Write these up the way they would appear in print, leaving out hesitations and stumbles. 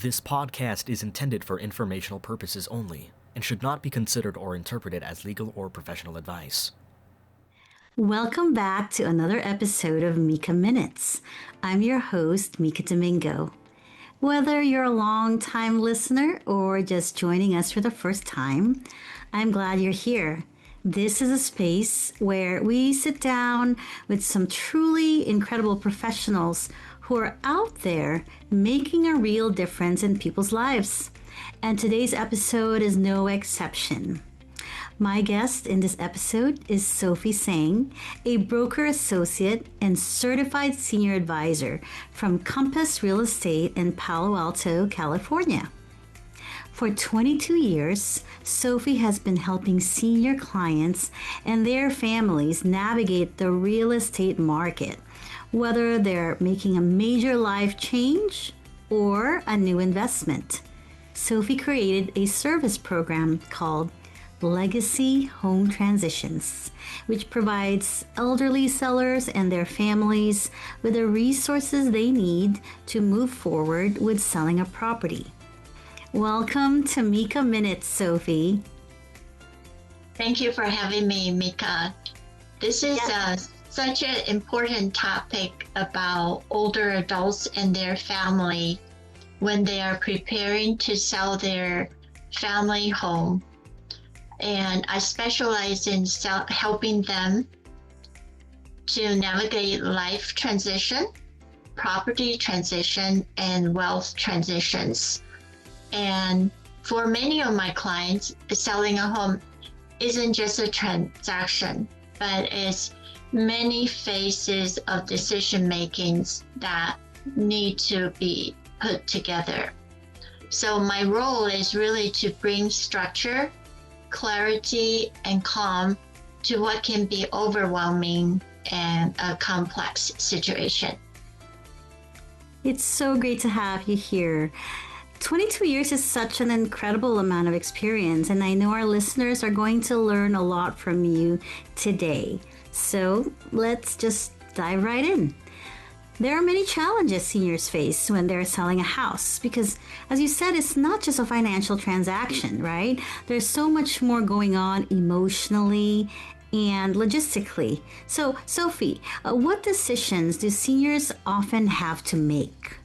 This podcast is intended for informational purposes only and should not be considered or interpreted as legal or professional advice. Welcome back to another episode of Mika Minutes. I'm your host, Mika Domingo. Whether you're a long-time listener or just joining us for the first time, I'm glad you're here. This is a space where we sit down with some truly incredible professionals who are out there making a real difference in people's lives. And today's episode is no exception. My guest in this episode is Sophie Tsang, a broker associate and certified senior advisor from Compass Real Estate in Palo Alto, California. For 22 years, Sophie has been helping senior clients and their families navigate the real estate market, whether they're making a major life change or a new investment. Sophie created a service program called Legacy Home Transitions, which provides elderly sellers and their families with the resources they need to move forward with selling a property. Welcome to Mika Minutes, Sophie. Thank you for having me, Mika. This is such an important topic about older adults and their family when they are preparing to sell their family home. And I specialize in helping them to navigate life transition, property transition, and wealth transitions. And for many of my clients, selling a home isn't just a transaction, but it's many phases of decision makings that need to be put together. So my role is really to bring structure, clarity, and calm to what can be overwhelming and a complex situation. It's so great to have you here. 22 years is such an incredible amount of experience, and I know our listeners are going to learn a lot from you today. So let's just dive right in. There are many challenges seniors face when they're selling a house because, as you said, it's not just a financial transaction, right? There's so much more going on emotionally and logistically. So, Sophie, what decisions do seniors often have to make?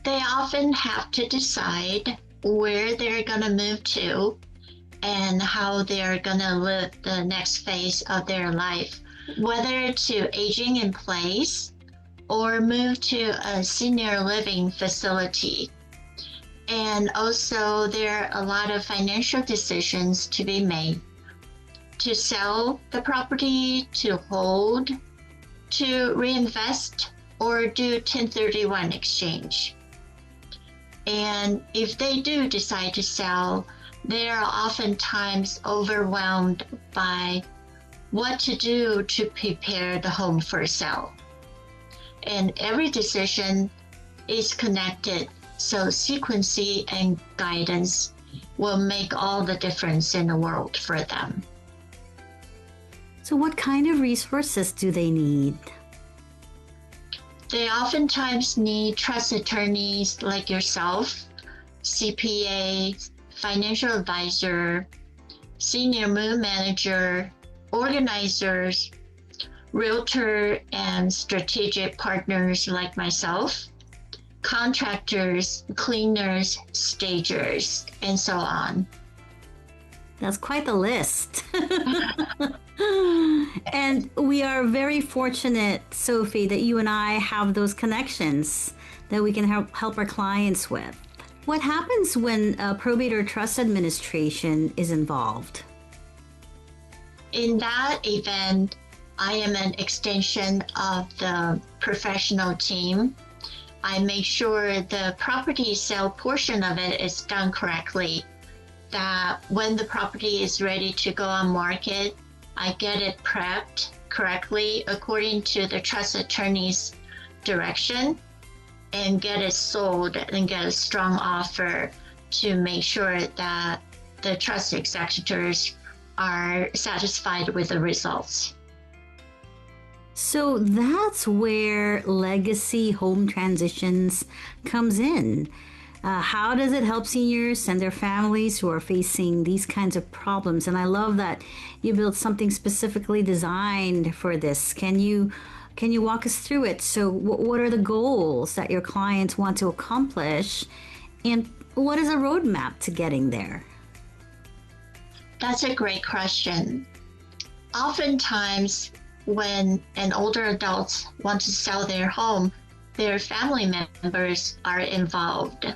They often have to decide where they're going to move to and how they're going to live the next phase of their life, whether to aging in place or move to a senior living facility. And also there are a lot of financial decisions to be made: to sell the property, to hold, to reinvest, or do 1031 exchange. And if they do decide to sell, they are oftentimes overwhelmed by what to do to prepare the home for sale. And every decision is connected, so sequencing and guidance will make all the difference in the world for them. So what kind of resources do they need? They oftentimes need trust attorneys like yourself, CPA, financial advisor, senior mood manager, organizers, realtor and strategic partners like myself, contractors, cleaners, stagers, and so on. That's quite the list. And we are very fortunate, Sophie, that you and I have those connections that we can help our clients with. What happens when a probate or trust administration is involved? In that event, I am an extension of the professional team. I make sure the property sale portion of it is done correctly, that when the property is ready to go on market, I get it prepped correctly according to the trust attorney's direction and get it sold and get a strong offer to make sure that the trust executors are satisfied with the results. So that's where legacy home transitions comes in. How does it help seniors and their families who are facing these kinds of problems? And I love that you built something specifically designed for this. Can you walk us through it? So, what are the goals that your clients want to accomplish, and what is a roadmap to getting there? That's a great question. Oftentimes, when an older adult wants to sell their home, their family members are involved.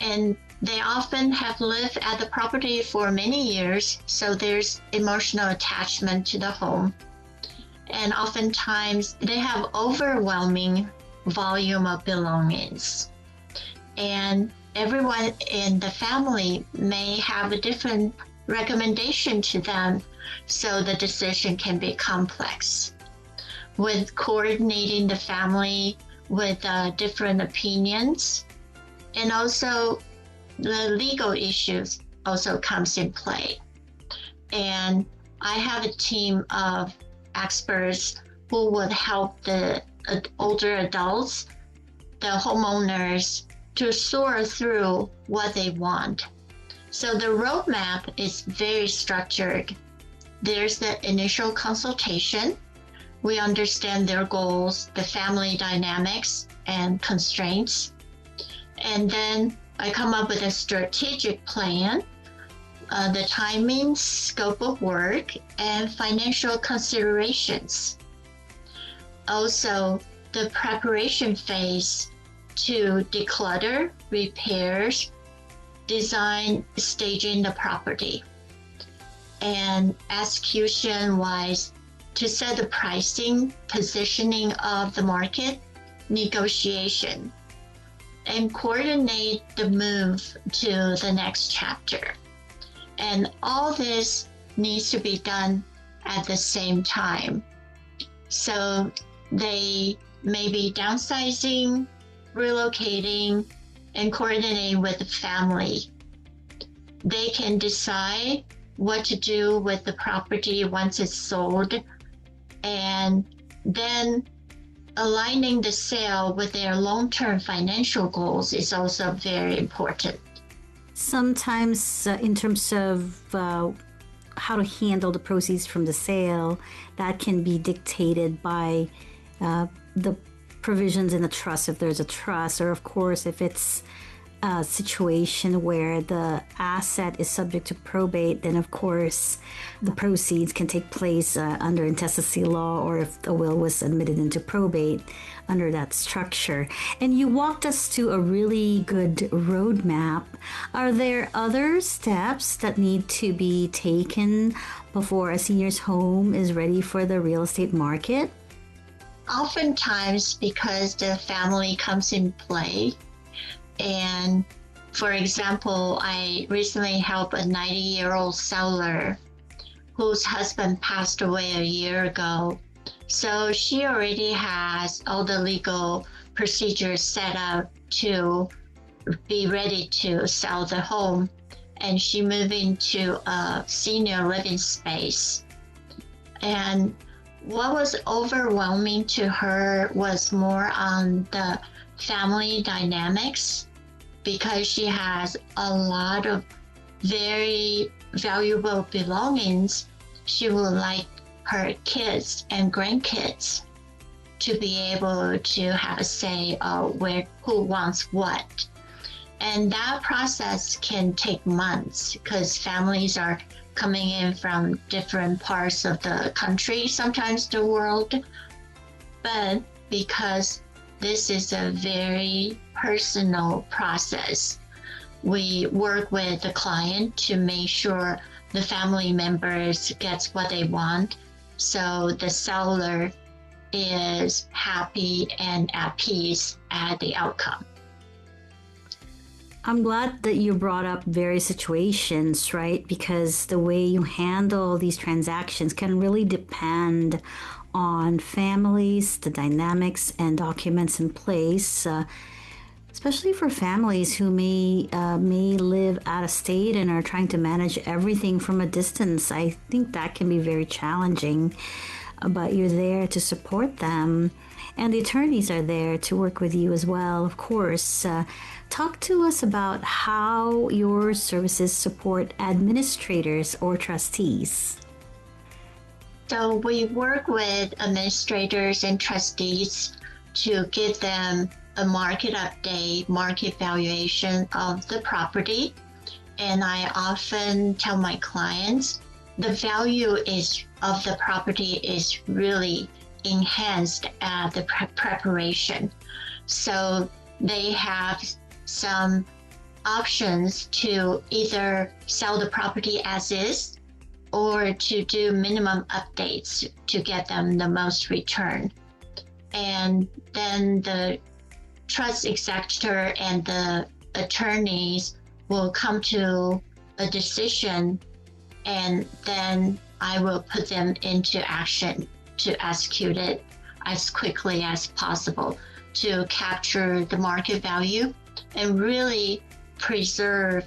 And they often have lived at the property for many years, so there's emotional attachment to the home. And oftentimes they have overwhelming volume of belongings. And everyone in the family may have a different recommendation to them, so the decision can be complex. With coordinating the family with different opinions, and also the legal issues also comes in play. And I have a team of experts who would help the older adults, the homeowners, to sort through what they want. So the roadmap is very structured. There's the initial consultation. We understand their goals, the family dynamics and constraints. And then I come up with a strategic plan, the timing, scope of work, and financial considerations. Also, the preparation phase to declutter, repairs, design, staging the property. And execution-wise, to set the pricing, positioning of the market, negotiation, and coordinate the move to the next chapter. And all this needs to be done at the same time. So they may be downsizing, relocating, and coordinating with the family. They can decide what to do with the property once it's sold, and then aligning the sale with their long-term financial goals is also very important. Sometimes, in terms of how to handle the proceeds from the sale, that can be dictated by the provisions in the trust, if there's a trust, or of course, if it's a situation where the asset is subject to probate, then of course the proceeds can take place under intestacy law, or if the will was admitted into probate under that structure. And you walked us through a really good roadmap. Are there other steps that need to be taken before a senior's home is ready for the real estate market? Oftentimes, because the family comes in play, and for example, I recently helped a 90-year-old seller whose husband passed away a year ago. So she already has all the legal procedures set up to be ready to sell the home. And she moved into a senior living space. And what was overwhelming to her was more on the family dynamics, because she has a lot of very valuable belongings. She would like her kids and grandkids to be able to have a say of who wants what. And that process can take months, because families are coming in from different parts of the country, sometimes the world. But because this is a very personal process, we work with the client to make sure the family members gets what they want, so the seller is happy and at peace at the outcome. I'm glad that you brought up various situations, right? Because the way you handle these transactions can really depend on families, the dynamics, and documents in place, especially for families who may live out of state and are trying to manage everything from a distance. I think that can be very challenging. but you're there to support them. And the attorneys are there to work with you as well, of course. Talk to us about how your services support administrators or trustees. So we work with administrators and trustees to give them a market update, market valuation of the property. And I often tell my clients the value of the property is really enhanced at the preparation. So they have some options to either sell the property as is or to do minimum updates to get them the most return. And then the trust executor and the attorneys will come to a decision, and then I will put them into action to execute it as quickly as possible to capture the market value and really preserve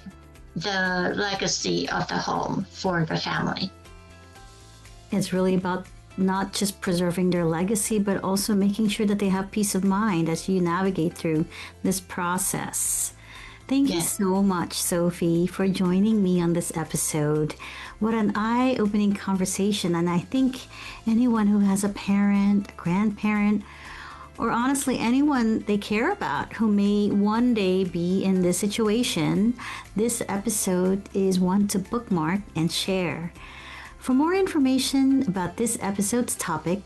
the legacy of the home for the family. It's really about not just preserving their legacy, but also making sure that they have peace of mind as you navigate through this process. Thank you so much, Sophie, for joining me on this episode. What an eye-opening conversation. And I think anyone who has a parent, a grandparent, or honestly anyone they care about who may one day be in this situation, this episode is one to bookmark and share. For more information about this episode's topic,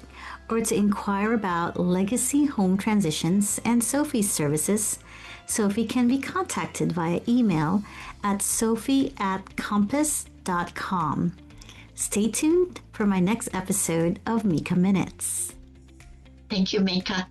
or to inquire about legacy home transitions and Sophie's services, Sophie can be contacted via email at sophie@compass.com. Stay tuned for my next episode of Mika Minutes. Thank you, Mika.